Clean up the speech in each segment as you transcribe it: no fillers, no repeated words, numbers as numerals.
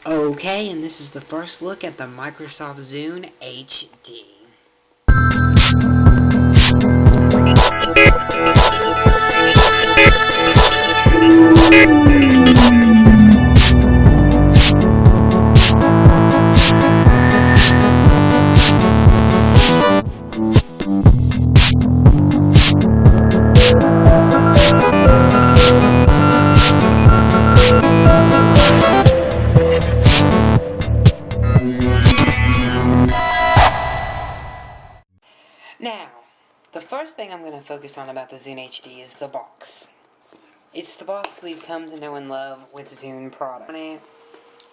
Okay, and this is the first look at the Microsoft Zune HD. Now, the first thing I'm going to focus on about the Zune HD is the box. It's the box we've come to know and love with Zune product.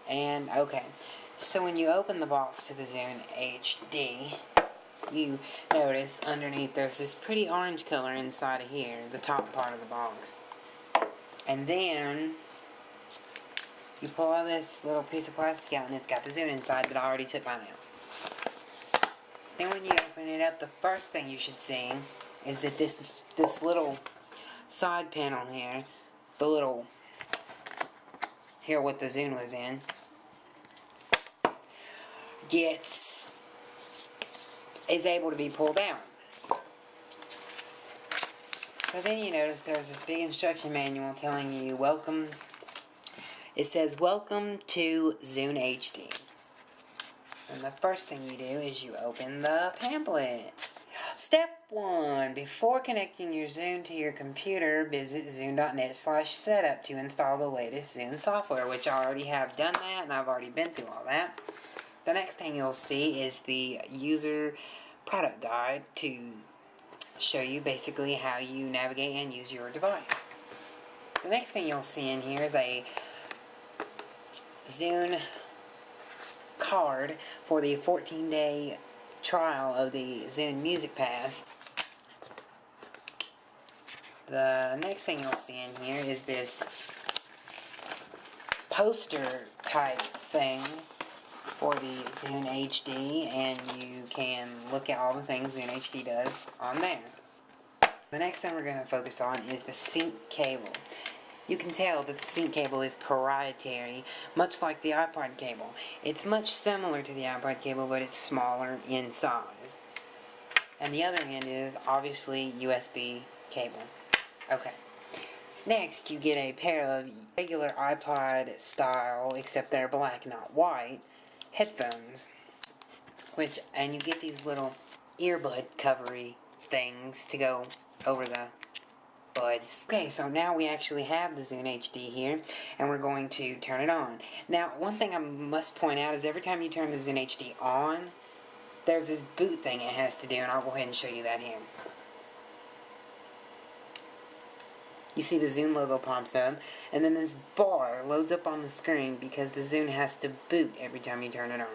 And, okay, so when you open the box to the Zune HD, you notice underneath there's this pretty orange color inside of here, the top part of the box. And then you pull out this little piece of plastic out and it's got the Zune inside that I already took mine out. Then when you open it up, the first thing you should see is that this little side panel here, the little, here what the Zune was in, is able to be pulled out. So then you notice there's this big instruction manual telling you, welcome, it says, welcome to Zune HD. And the first thing you do is you open the pamphlet. Step 1. Before connecting your Zune to your computer, visit zune.net/setup to install the latest Zune software, which I already have done that, and I've already been through all that. The next thing you'll see is the user product guide to show you basically how you navigate and use your device. The next thing you'll see in here is a Zune card for the 14-day trial of the Zune Music Pass. The next thing you'll see in here is this poster type thing for the Zune HD, and you can look at all the things Zune HD does on there. The next thing we're going to focus on is the sync cable. You can tell that the sync cable is proprietary, much like the iPod cable. It's much similar to the iPod cable, but it's smaller in size. And the other end is obviously USB cable. Okay. Next, you get a pair of regular iPod style, except they're black, not white, headphones. And you get these little earbud covery things to go over the buds. Okay, so now we actually have the Zune HD here, and we're going to turn it on. Now, one thing I must point out is every time you turn the Zune HD on, there's this boot thing it has to do, and I'll go ahead and show you that here. You see the Zune logo pops up, and then this bar loads up on the screen because the Zune has to boot every time you turn it on.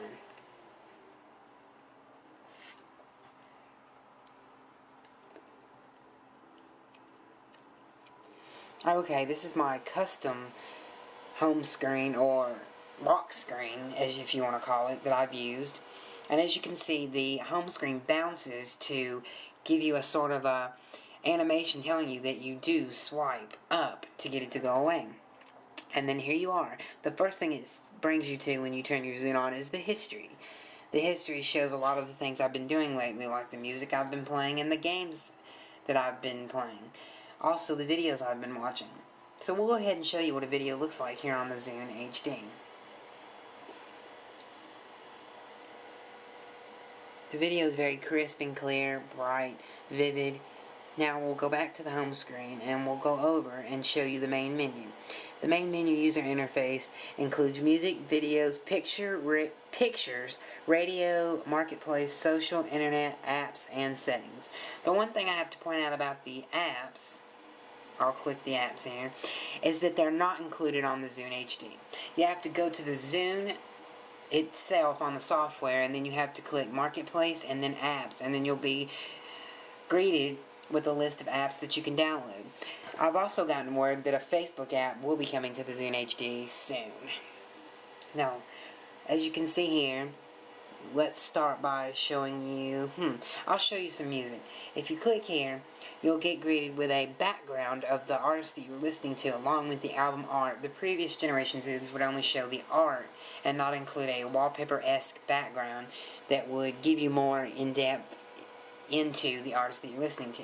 Okay, this is my custom home screen, or lock screen, as if you want to call it, that I've used. And as you can see, the home screen bounces to give you a sort of a animation telling you that you do swipe up to get it to go away. And then here you are. The first thing it brings you to when you turn your Zune on is the history. The history shows a lot of the things I've been doing lately, like the music I've been playing and the games that I've been playing. Also, the videos I've been watching. So we'll go ahead and show you what a video looks like here on the Zune HD. The video is very crisp and clear, bright, vivid. Now we'll go back to the home screen and we'll go over and show you the main menu. The main menu user interface includes music, videos, pictures, radio, marketplace, social, internet, apps, and settings. The one thing I have to point out about the apps, I'll click the apps here, is that they're not included on the Zune HD. You have to go to the Zune itself on the software, and then you have to click Marketplace and then Apps, and then you'll be greeted with a list of apps that you can download. I've also gotten word that a Facebook app will be coming to the Zune HD soon. Now, as you can see here, let's start by showing you, I'll show you some music. If you click here, you'll get greeted with a background of the artist that you're listening to along with the album art. The previous generation Zunes would only show the art and not include a wallpaper-esque background that would give you more in-depth into the artist that you're listening to.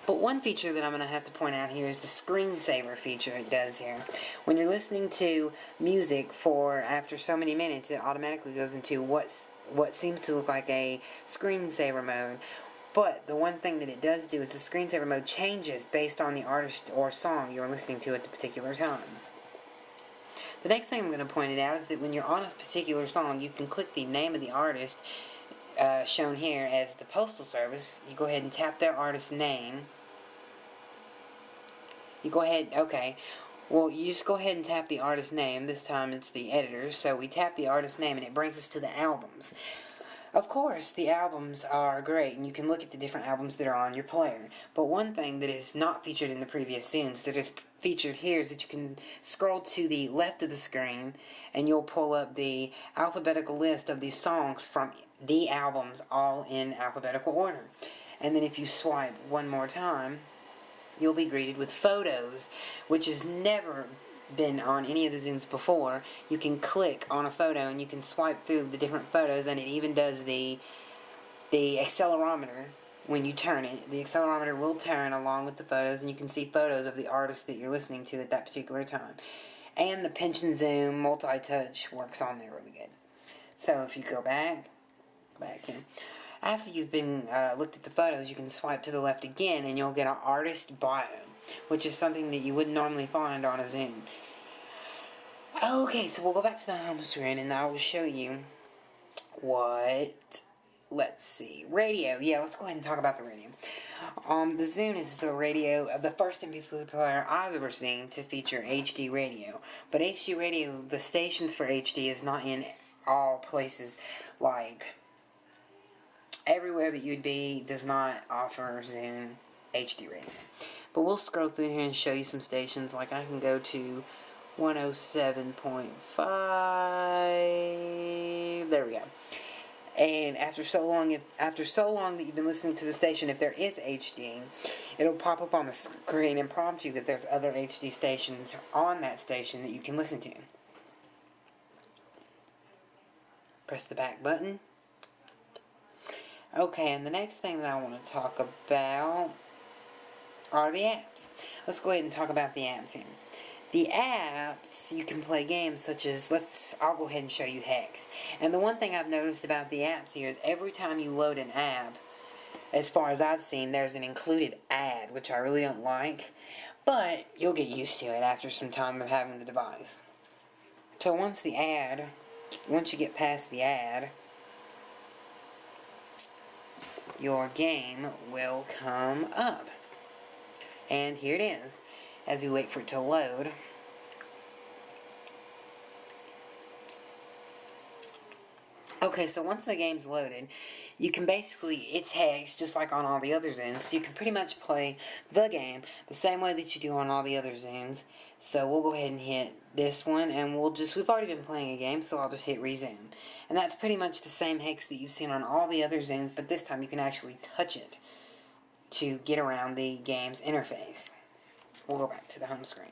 But one feature that I'm going to have to point out here is the screensaver feature it does here. When you're listening to music for after so many minutes, it automatically goes into what seems to look like a screensaver mode. But the one thing that it does do is the screensaver mode changes based on the artist or song you're listening to at the particular time. The next thing I'm going to point out is that when you're on a particular song, you can click the name of the artist shown here as the Postal Service. You go ahead and tap their artist's name. You go ahead, okay, well, you just go ahead and tap the artist's name. This time it's the editor, so we tap the artist's name and it brings us to the albums. Of course, the albums are great, and you can look at the different albums that are on your player. But one thing that is not featured in the previous Zunes that is featured here is that you can scroll to the left of the screen, and you'll pull up the alphabetical list of these songs from the albums, all in alphabetical order. And then if you swipe one more time, you'll be greeted with photos, which has never been on any of the Zunes before. You can click on a photo and you can swipe through the different photos, and it even does the accelerometer when you turn it. The accelerometer will turn along with the photos, and you can see photos of the artist that you're listening to at that particular time. And the pinch and zoom multi-touch works on there really good. So if you go back here, after you've been looked at the photos, you can swipe to the left again and you'll get an artist bio, which is something that you wouldn't normally find on a Zune. Okay, so we'll go back to the home screen and I will show you what, let's see, radio. Yeah, let's go ahead and talk about the radio. The Zune is the radio, the first MP3 player I've ever seen to feature HD radio. But HD radio, the stations for HD is not in all places. Like, everywhere that you'd be does not offer Zune HD radio. But we'll scroll through here and show you some stations. Like, I can go to 107.5. There we go. And after so long that you've been listening to the station, if there is HD, it'll pop up on the screen and prompt you that there's other HD stations on that station that you can listen to. Press the back button. Okay, and the next thing that I want to talk about are the apps. Let's go ahead and talk about the apps here. The apps, you can play games such as, I'll go ahead and show you Hex. And the one thing I've noticed about the apps here is every time you load an app, as far as I've seen, there's an included ad, which I really don't like. But you'll get used to it after some time of having the device. So once you get past the ad, your game will come up. And here it is, as we wait for it to load. Okay, so once the game's loaded, you can it's Hex, just like on all the other Zunes, so you can pretty much play the game the same way that you do on all the other Zunes. So we'll go ahead and hit this one, and we've already been playing a game, so I'll just hit resume. And that's pretty much the same Hex that you've seen on all the other Zunes, but this time you can actually touch it to get around the game's interface. We'll go back to the home screen.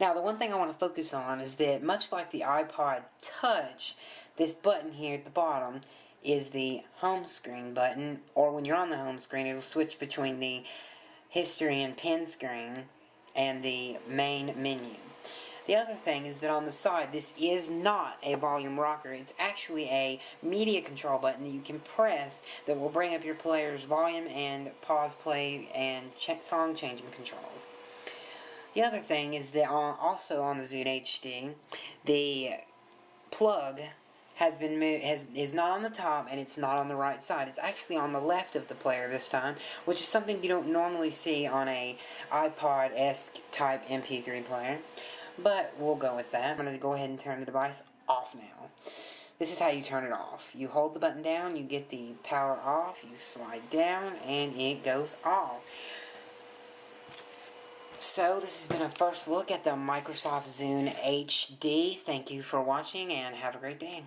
Now, the one thing I want to focus on is that, much like the iPod Touch, this button here at the bottom is the home screen button, or when you're on the home screen, it'll switch between the history and pin screen and the main menu. The other thing is that on the side, this is not a volume rocker. It's actually a media control button that you can press that will bring up your player's volume and pause, play, and song changing controls. The other thing is that also on the Zune HD, the plug has been moved, is not on the top, and it's not on the right side. It's actually on the left of the player this time, which is something you don't normally see on a iPod-esque type MP3 player. But we'll go with that. I'm going to go ahead and turn the device off now. This is how you turn it off. You hold the button down, you get the power off, you slide down, and it goes off. So, this has been a first look at the Microsoft Zune HD. Thank you for watching, and have a great day.